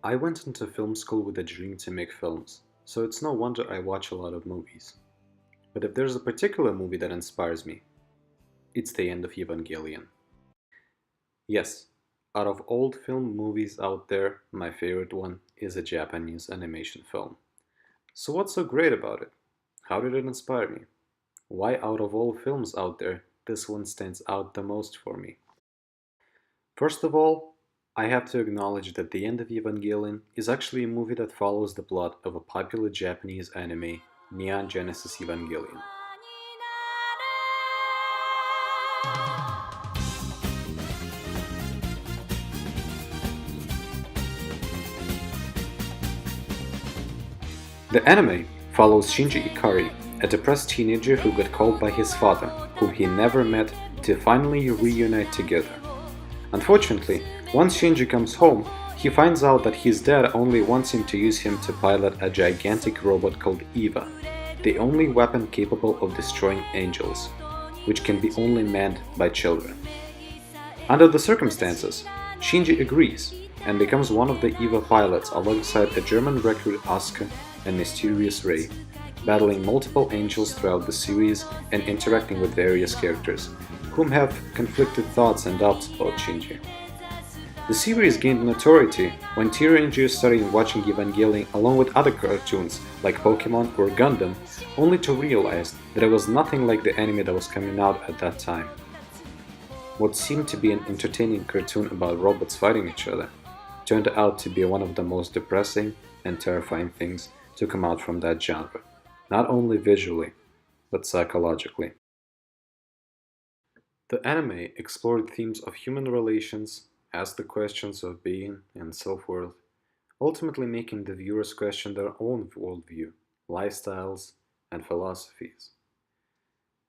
I went into film school with a dream to make films, so it's no wonder I watch a lot of movies. But if there's a particular movie that inspires me, it's the end of Evangelion. Yes, out of old film movies out there, my favorite one is a Japanese animation film. So what's so great about it? How did it inspire me? Why out of all films out there, this one stands out the most for me? First of all, I have to acknowledge that The End of Evangelion is actually a movie that follows the plot of a popular Japanese anime, Neon Genesis Evangelion. The anime follows Shinji Ikari, a depressed teenager who got called by his father, whom he never met, to finally reunite together. Unfortunately, once Shinji comes home, he finds out that his dad only wants him to use him to pilot a gigantic robot called Eva, the only weapon capable of destroying angels, which can be only manned by children. Under the circumstances, Shinji agrees and becomes one of the Eva pilots alongside a German recruit Asuka and mysterious Rei, battling multiple angels throughout the series and interacting with various characters, whom have conflicted thoughts and doubts about Shinji. The series gained notoriety when teenagers started watching Evangelion along with other cartoons like Pokemon or Gundam, only to realize that it was nothing like the anime that was coming out at that time. What seemed to be an entertaining cartoon about robots fighting each other turned out to be one of the most depressing and terrifying things to come out from that genre, not only visually, but psychologically. The anime explored themes of human relations, asked the questions of being and self-worth, ultimately making the viewers question their own worldview, lifestyles, and philosophies.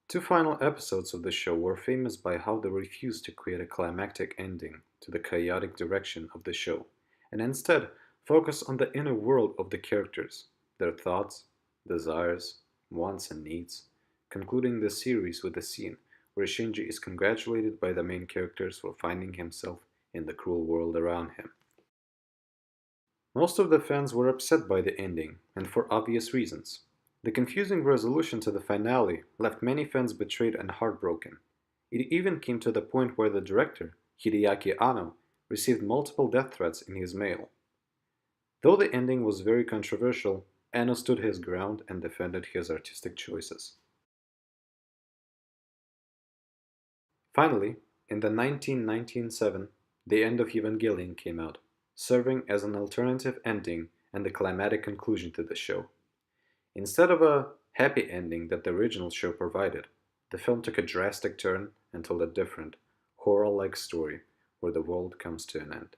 Two final episodes of the show were famous by how they refused to create a climactic ending to the chaotic direction of the show, and instead focus on the inner world of the characters, their thoughts, desires, wants, and needs, concluding the series with a scene where Shinji is congratulated by the main characters for finding himself in the cruel world around him. Most of the fans were upset by the ending, and for obvious reasons. The confusing resolution to the finale left many fans betrayed and heartbroken. It even came to the point where the director, Hideaki Anno, received multiple death threats in his mail. Though the ending was very controversial, Anno stood his ground and defended his artistic choices. Finally, in the 1997, The End of Evangelion came out, serving as an alternative ending and the climatic conclusion to the show. Instead of a happy ending that the original show provided, the film took a drastic turn and told a different, horror-like story where the world comes to an end.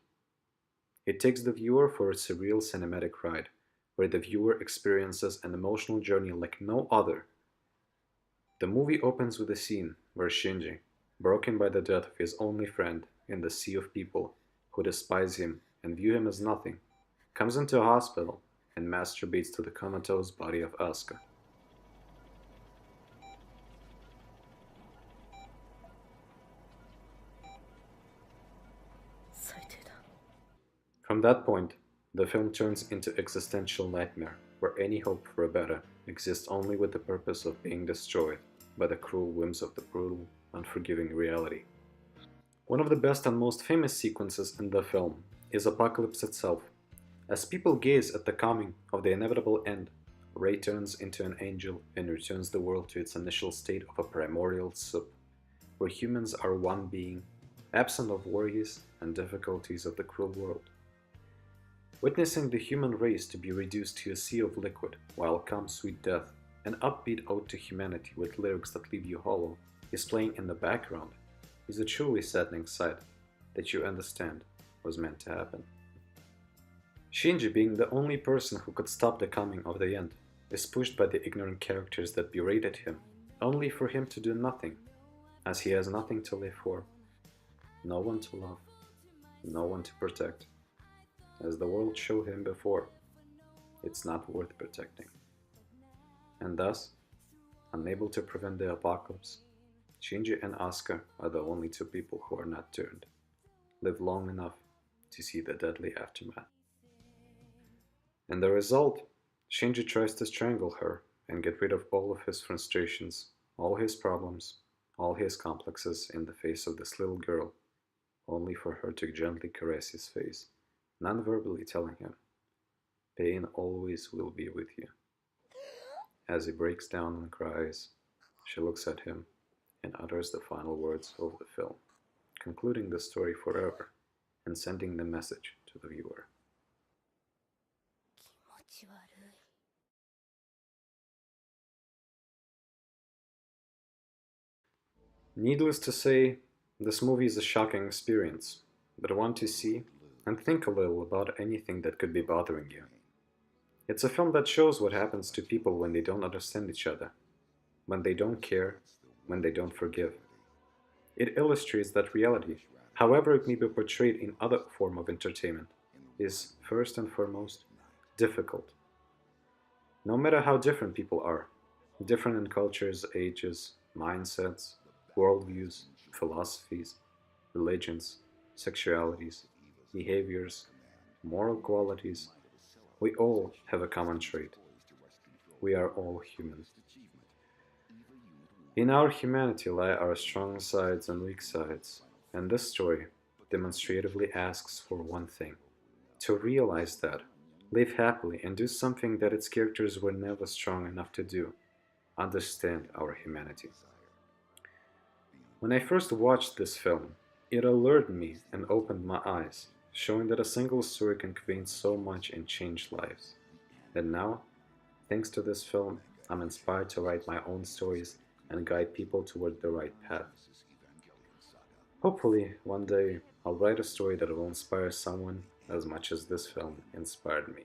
It takes the viewer for a surreal cinematic ride, where the viewer experiences an emotional journey like no other. The movie opens with a scene where Shinji, broken by the death of his only friend in the sea of people who despise him and view him as nothing, comes into a hospital and masturbates to the comatose body of Asuka. From that point, the film turns into existential nightmare, where any hope for a better exists only with the purpose of being destroyed by the cruel whims of the brutal, unforgiving reality. One of the best and most famous sequences in the film is Apocalypse itself. As people gaze at the coming of the inevitable end, Rei turns into an angel and returns the world to its initial state of a primordial soup, where humans are one being, absent of worries and difficulties of the cruel world. Witnessing the human race to be reduced to a sea of liquid while comes sweet death, an upbeat ode to humanity with lyrics that leave you hollow, is playing in the background, is a truly saddening sight that you understand was meant to happen. Shinji, being the only person who could stop the coming of the end, is pushed by the ignorant characters that berated him, only for him to do nothing, as he has nothing to live for, no one to love, no one to protect. As the world showed him before, it's not worth protecting. And thus, unable to prevent the apocalypse, Shinji and Asuka are the only two people who are not turned, live long enough to see the deadly aftermath. And the result, Shinji tries to strangle her and get rid of all of his frustrations, all his problems, all his complexes in the face of this little girl, only for her to gently caress his face, non-verbally telling him, "Pain always will be with you." As he breaks down and cries, she looks at him and utters the final words of the film, concluding the story forever and sending the message to the viewer. Needless to say, this movie is a shocking experience, but one to see and think a little about anything that could be bothering you. It's a film that shows what happens to people when they don't understand each other, when they don't care, when they don't forgive. It illustrates that reality, however it may be portrayed in other form of entertainment, is first and foremost difficult. No matter how different people are, different in cultures, ages, mindsets, worldviews, philosophies, religions, sexualities, behaviors, moral qualities, we all have a common trait. We are all human. In our humanity lie our strong sides and weak sides, and this story demonstratively asks for one thing: to realize that, live happily, and do something that its characters were never strong enough to do: understand our humanity. When I first watched this film, it alerted me and opened my eyes, showing that a single story can convey so much and change lives. And now, thanks to this film, I'm inspired to write my own stories and guide people toward the right path. Hopefully, one day, I'll write a story that will inspire someone as much as this film inspired me.